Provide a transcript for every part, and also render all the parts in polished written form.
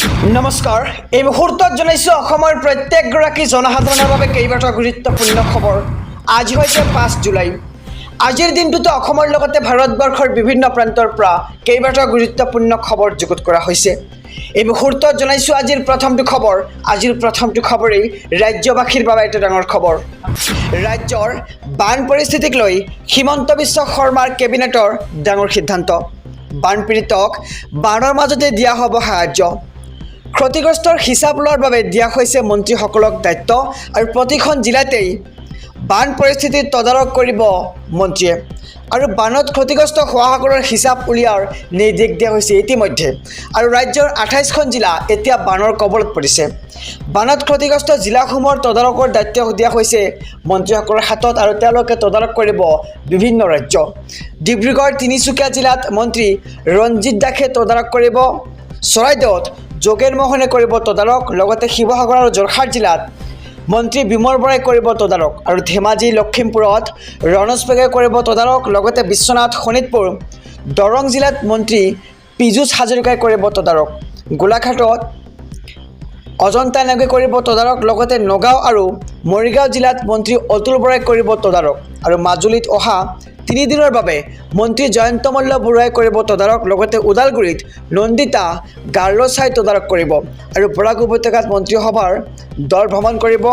নমস্কাৰ এই মুহূৰ্তত জনাইছো অসমৰ প্ৰত্যেকগৰাকী জনসাধাৰণৰ বাবে কেইবাটাও গুৰুত্বপূৰ্ণ খবৰ আজি হৈছে 5 জুলাই আজিৰ দিনটোতে অসমৰ লগতে ভাৰতবৰ্ষৰ বিভিন্ন প্ৰান্তৰ পৰা কেইবাটাও গুৰুত্বপূৰ্ণ খবৰ যুগুত কৰা হৈছে এই মুহূৰ্তত জনাইছো আজিৰ প্ৰথমটো খবৰেই ৰাজ্যবাসীৰ বাবে এটা ডাঙৰ খবৰ ৰাজ্যৰ বান পৰিস্থিতিক লৈ হিমন্ত বিশ্ব শৰ্মাৰ কেবিনেটৰ ডাঙৰ সিদ্ধান্ত বানপীড়িতক বানৰ মাজতে দিয়া হ'ব সাহায্য ক্ষতিগ্ৰস্তৰ হিচাপ লোৱাৰ বাবে দিয়া হৈছে মন্ত্ৰীসকলক দায়িত্ব আৰু প্ৰতিখন জিলাতেই বান পৰিস্থিতিৰ তদাৰক কৰিব মন্ত্ৰীয়ে আৰু বানত ক্ষতিগ্ৰস্ত হোৱাসকলৰ হিচাপ উলিওৱাৰ নিৰ্দেশ দিয়া হৈছে ইতিমধ্যে আৰু ৰাজ্যৰ 28খন জিলা এতিয়া বানৰ কবলত পৰিছে বানত ক্ষতিগ্ৰস্ত জিলাসমূহৰ তদাৰকৰ দায়িত্ব দিয়া হৈছে মন্ত্ৰীসকলৰ হাতত আৰু তেওঁলোকে তদাৰক কৰিব বিভিন্ন ৰাজ্য ডিব্ৰুগড় তিনিচুকীয়া জিলাত মন্ত্ৰী ৰঞ্জিত দাসে তদাৰক কৰিব চৰাইদেউত যোগেন মোহনে কৰিব তদাৰক লগতে শিৱসাগৰ আৰু যোৰহাট জিলাত মন্ত্ৰী বিমল বৰাই কৰিব তদাৰক আৰু ধেমাজি লখিমপুৰত ৰণোজ পেগুৱে কৰিব তদাৰক লগতে বিশ্বনাথ শোণিতপুৰ দৰং জিলাত মন্ত্ৰী পীযুষ হাজৰিকাই কৰিব তদাৰক গোলাঘাটত অজন্তা নেওগে কৰিব তদাৰক লগতে নগাঁও আৰু মৰিগাঁও জিলাত মন্ত্ৰী অতুল বৰাই কৰিব তদাৰক আৰু মাজুলীত অহা 3 দিনৰ বাবে মন্ত্ৰী জয়ন্ত মল্ল বৰুৱাই কৰিব তদাৰক লগতে ওদালগুৰিত নন্দিতা গাৰ্লচাই তদাৰক কৰিব আৰু বৰাক উপত্যকাত মন্ত্ৰীসভাৰ দল ভ্ৰমণ কৰিব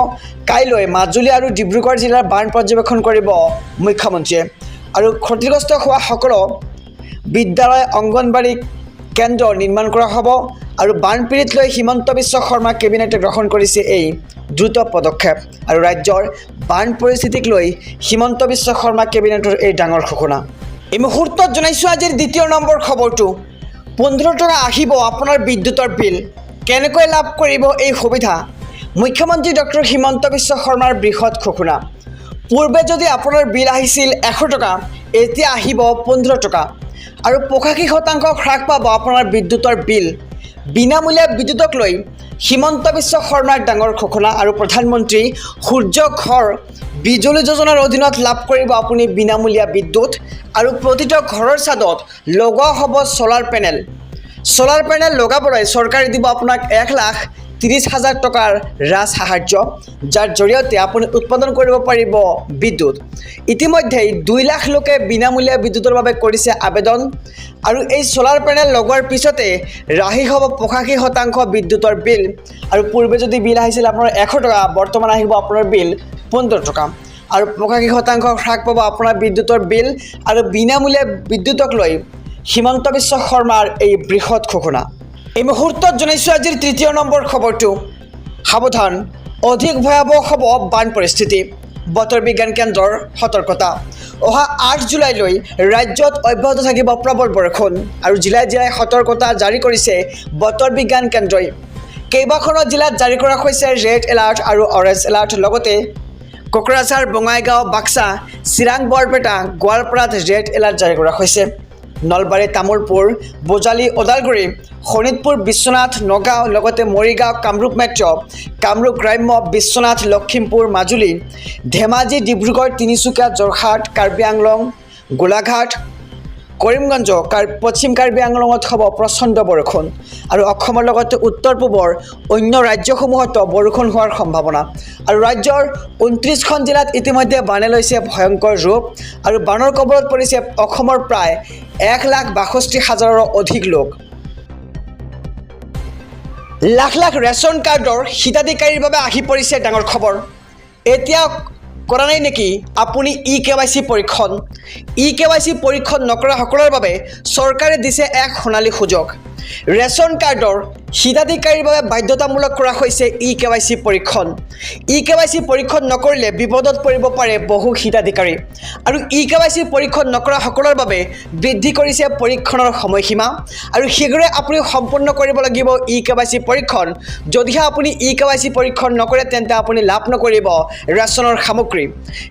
কাইলৈ মাজুলী আৰু ডিব্ৰুগড় জিলাৰ বান পৰ্যবেক্ষণ কৰিব মুখ্যমন্ত্ৰীয়ে আৰু ক্ষতিগ্ৰস্ত হোৱা সকলো বিদ্যালয় অংগনবাড়ী কেন্দ্ৰ নিৰ্মাণ কৰা হ'ব আৰু বানপীড়িত লৈ হিমন্ত বিশ্ব শৰ্মা কেবিনেটে গ্ৰহণ কৰিছে এই দ্ৰুত পদক্ষেপ আৰু ৰাজ্যৰ বান পৰিস্থিতিক লৈ হিমন্ত বিশ্ব শৰ্মা কেবিনেটৰ এই ডাঙৰ ঘোষণা এই মুহূৰ্তত জনাইছোঁ আজিৰ 2 নম্বৰ খবৰটো 15 টকা আহিব আপোনাৰ বিদ্যুতৰ বিল কেনেকৈ লাভ কৰিব এই সুবিধা মুখ্যমন্ত্ৰী ডক্টৰ হিমন্ত বিশ্ব শৰ্মাৰ বৃহৎ ঘোষণা পূৰ্বে যদি আপোনাৰ বিল আহিছিল 100 টকা এতিয়া আহিব 15 টকা আৰু 85% হ্ৰাস পাব আপোনাৰ বিদ্যুতৰ বিল বিনামূলীয়া বিদ্যুতক লৈ হিমন্ত বিশ্ব শৰ্মাৰ ডাঙৰ ঘোষণা আৰু প্ৰধানমন্ত্ৰী সূৰ্য ঘৰ বিজুলী যোজনাৰ অধীনত লাভ কৰিব আপুনি বিনামূলীয়া বিদ্যুৎ আৰু প্ৰতিটো ঘৰৰ ছাদত লগোৱা হ'ব সোলাৰ পেনেল লগাবলৈ চৰকাৰে দিব আপোনাক 1,30,000 টকাৰ ৰাজ সাহায্য যাৰ জৰিয়তে আপুনি উৎপাদন কৰিব পাৰিব বিদ্যুৎ ইতিমধ্যে 2 লাখ লোকে বিনামূলীয়া বিদ্যুতৰ বাবে কৰিছে আবেদন আৰু এই সোলাৰ পেনেল লগোৱাৰ পিছতে ৰাহি হ'ব 85% বিদ্যুতৰ বিল আৰু পূৰ্বে যদি বিল আহিছিল আপোনাৰ 100 টকা বৰ্তমান আহিব আপোনাৰ বিল 15 টকা আৰু 85% হ্ৰাস পাব আপোনাৰ বিদ্যুতৰ বিল আৰু বিনামূলীয়া বিদ্যুতক লৈ হিমন্ত বিশ্ব শৰ্মাৰ এই বৃহৎ ঘোষণা এই মুহূৰ্তত জনাইছোঁ আজিৰ 3 নম্বৰ খবৰটো সাৱধান অধিক ভয়াৱহ হ'ব বান পৰিস্থিতি বতৰ বিজ্ঞান কেন্দ্ৰৰ সতৰ্কতা অহা 8 জুলাইলৈ ৰাজ্যত অব্যাহত থাকিব প্ৰবল বৰষুণ আৰু জিলাই সতৰ্কতা জাৰি কৰিছে বতৰ বিজ্ঞান কেন্দ্ৰই কেইবাখনো জিলাত জাৰি কৰা হৈছে ৰেড এলাৰ্ট আৰু অৰেঞ্জ এলাৰ্ট লগতে কোকৰাঝাৰ বঙাইগাঁও বাক্সা চিৰাং বৰপেটা গোৱালপাৰাত ৰেড এলাৰ্ট জাৰি কৰা হৈছে নলবাৰী তামোলপুৰ বজালী ওদালগুৰি শোণিতপুৰ বিশ্বনাথ নগাঁও লগতে মৰিগাঁও কামৰূপ মেট্ৰ কামৰূপ গ্ৰাম্য বিশ্বনাথ লখিমপুৰ মাজুলী ধেমাজি ডিব্ৰুগড় তিনিচুকীয়া যোৰহাট কাৰ্বি আংলং গোলাঘাট কৰিমগঞ্জ পশ্চিম কাৰ্বি আংলঙত হ'ব প্ৰচণ্ড বৰষুণ আৰু অসমৰ লগতে উত্তৰ পূবৰ অন্য ৰাজ্যসমূহতো বৰষুণ হোৱাৰ সম্ভাৱনা আৰু ৰাজ্যৰ 29খন জিলাত ইতিমধ্যে বানে লৈছে ভয়ংকৰ ৰূপ আৰু বানৰ কবলত পৰিছে অসমৰ প্ৰায় 1,62,000ৰো অধিক লোক লাখ লাখ ৰেচন কাৰ্ডৰ হিতাধিকাৰীৰ বাবে আহি পৰিছে ডাঙৰ খবৰ এতিয়া কৰা নাই নেকি আপুনি ই-KYC পৰীক্ষণ নকৰা সকলৰ বাবে চৰকাৰে দিছে এক সোণালী সুযোগ ৰেচন কাৰ্ডৰ হিতাধিকাৰীৰ বাবে বাধ্যতামূলক কৰা হৈছে ই-KYC পৰীক্ষণ নকৰিলে বিপদত পৰিব পাৰে বহু হিতাধিকাৰী আৰু ই-KYC পৰীক্ষণ নকৰা সকলৰ বাবে বৃদ্ধি কৰিছে পৰীক্ষণৰ সময়সীমা আৰু শীঘ্ৰে আপুনি সম্পূৰ্ণ কৰিব লাগিব ই-KYC পৰীক্ষণ যদিহে আপুনি ই-KYC পৰীক্ষণ নকৰে তেন্তে আপুনি লাভ নকৰিব ৰেচনৰ সামগ্ৰী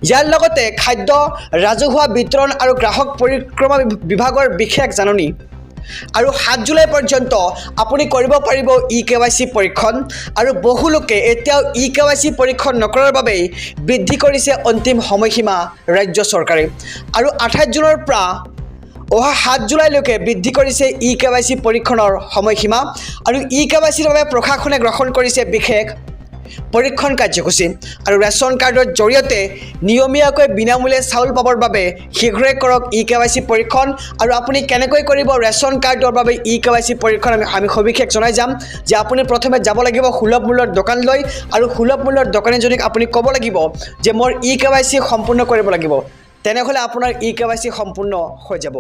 ইয়াৰ লগতে খাদ্য ৰাজহুৱা বিতৰণ আৰু গ্ৰাহক পৰিক্ৰমা বিভাগৰ বিশেষ জাননী আৰু 7 জুলাই পৰ্যন্ত আপুনি কৰিব পাৰিব ই-KYC পৰীক্ষণ আৰু বহু লোকে এতিয়াও ই-KYC পৰীক্ষণ নকৰাৰ বাবে বৃদ্ধি কৰিছে অন্তিম সময়সীমা ৰাজ্য চৰকাৰে আৰু 28 জুনৰ পৰা অহা 7 জুলাইলৈকে বৃদ্ধি কৰিছে ই-কেৱাইচি পৰীক্ষণৰ সময়সীমা আৰু ই-কেৱাইচিৰ বাবে প্ৰশাসনে গ্ৰহণ কৰিছে বিশেষ পৰীক্ষণ কাৰ্যসূচী আৰু ৰেচন কাৰ্ডৰ জৰিয়তে নিয়মীয়াকৈ বিনামূলীয়া চাউল পাবৰ বাবে শীঘ্ৰে কৰক ই-কেৱাইচি পৰীক্ষণ আৰু আপুনি কেনেকৈ কৰিব ৰেচন কাৰ্ডৰ বাবে ই-কেৱাইচি পৰীক্ষণ আমি সবিশেষ জনাই যাম যে আপুনি প্ৰথমে যাব লাগিব সুলভ মূল্যৰ দোকানলৈ আৰু সুলভ মূল্যৰ দোকানীজনীক আপুনি ক'ব লাগিব যে মোৰ ই-কেৱাইচি সম্পূৰ্ণ কৰিব লাগিব তেনেহ'লে আপোনাৰ ই-কেৱাইচি সম্পূৰ্ণ হৈ যাব